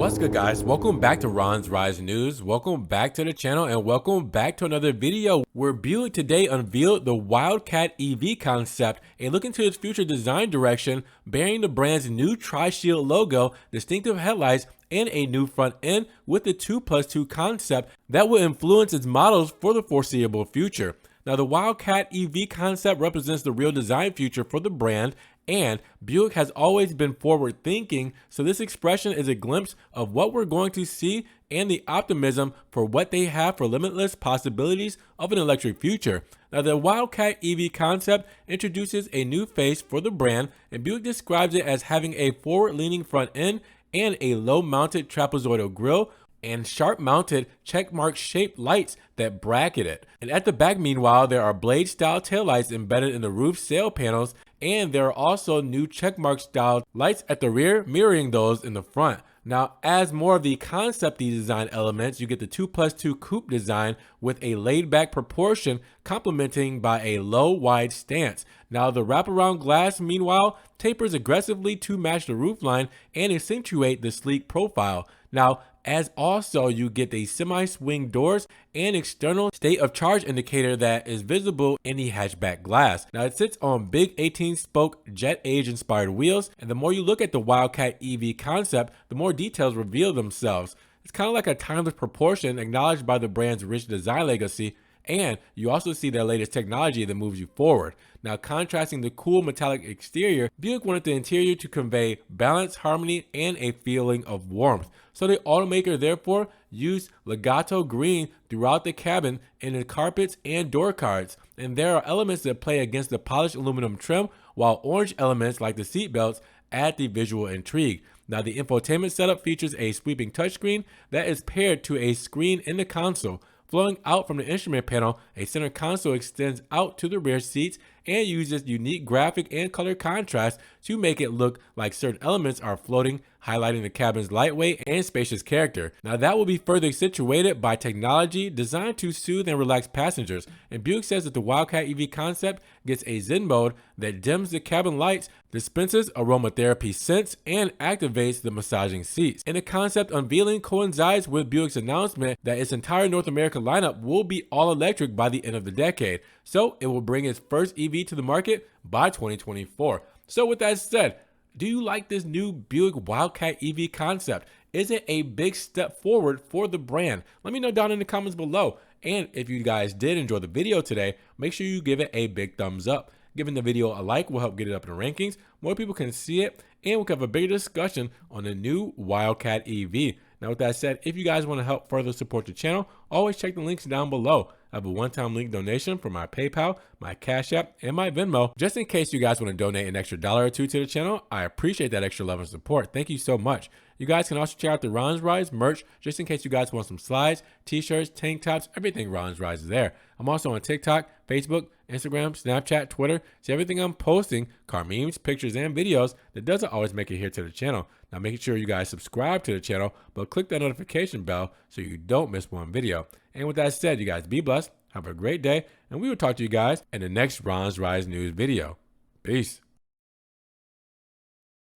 What's good, guys? Welcome back to Ron's Rise News. Welcome back to the channel and welcome back to another video where Buick today unveiled the Wildcat EV Concept, a look into its future design direction, bearing the brand's new tri-shield logo, distinctive headlights, and a new front end with the 2+2 concept that will influence its models for the foreseeable future. Now, the Wildcat EV concept represents the real design future for the brand, and Buick has always been forward thinking, so this expression is a glimpse of what we're going to see and the optimism for what they have for limitless possibilities of an electric future. Now, the Wildcat EV concept introduces a new face for the brand, and Buick describes it as having a forward-leaning front end and a low-mounted trapezoidal grille and sharp-mounted checkmark shaped lights that bracket it. And at the back, meanwhile, there are blade-style taillights embedded in the roof sail panels, and there are also new checkmark-style lights at the rear, mirroring those in the front. Now, as more of the concept-y design elements, you get the 2+2 coupe design with a laid-back proportion complementing by a low, wide stance. Now, the wraparound glass, meanwhile, tapers aggressively to match the roofline and accentuate the sleek profile. Now, as also you get the semi-swing doors and external state of charge indicator that is visible in the hatchback glass. Now, it sits on big 18-spoke jet age inspired wheels, and the more you look at the Wildcat EV concept, the more details reveal themselves. It's kind of like a timeless proportion acknowledged by the brand's rich design legacy, and you also see their latest technology that moves you forward. Now, contrasting the cool metallic exterior, Buick wanted the interior to convey balance, harmony, and a feeling of warmth. So the automaker therefore used legato green throughout the cabin in the carpets and door cards. And there are elements that play against the polished aluminum trim, while orange elements like the seat belts add the visual intrigue. Now, the infotainment setup features a sweeping touchscreen that is paired to a screen in the console. Flowing out from the instrument panel, a center console extends out to the rear seats and uses unique graphic and color contrast to make it look like certain elements are floating, highlighting the cabin's lightweight and spacious character. Now, that will be further accentuated by technology designed to soothe and relax passengers. And Buick says that the Wildcat EV concept gets a Zen mode that dims the cabin lights, dispenses aromatherapy scents, and activates the massaging seats. And the concept unveiling coincides with Buick's announcement that its entire North America lineup will be all electric by the end of the decade. So it will bring its first EV to the market by 2024. So with that said, do you like this new Buick Wildcat EV concept? Is it a big step forward for the brand? Let me know down in the comments below. And if you guys did enjoy the video today, make sure you give it a big thumbs up. Giving the video a like will help get it up in the rankings. More people can see it, and we can have a bigger discussion on the new Wildcat EV. Now, with that said, if you guys want to help further support the channel, always check the links down below. I have a one-time link donation for my PayPal, my Cash App, and my Venmo, just in case you guys want to donate an extra $1 or $2 to the channel. I appreciate that extra love and support. Thank you so much. You guys can also check out the Ron's Rise merch, just in case you guys want some slides, t-shirts, tank tops, everything Ron's Rise is there. I'm also on TikTok, Facebook, Instagram, Snapchat, Twitter. See everything I'm posting, car memes, pictures, and videos that doesn't always make it here to the channel. Now, make sure you guys subscribe to the channel, but click that notification bell so you don't miss one video. And with that said, you guys be blessed, have a great day, and we will talk to you guys in the next Ron's Rise News video. Peace.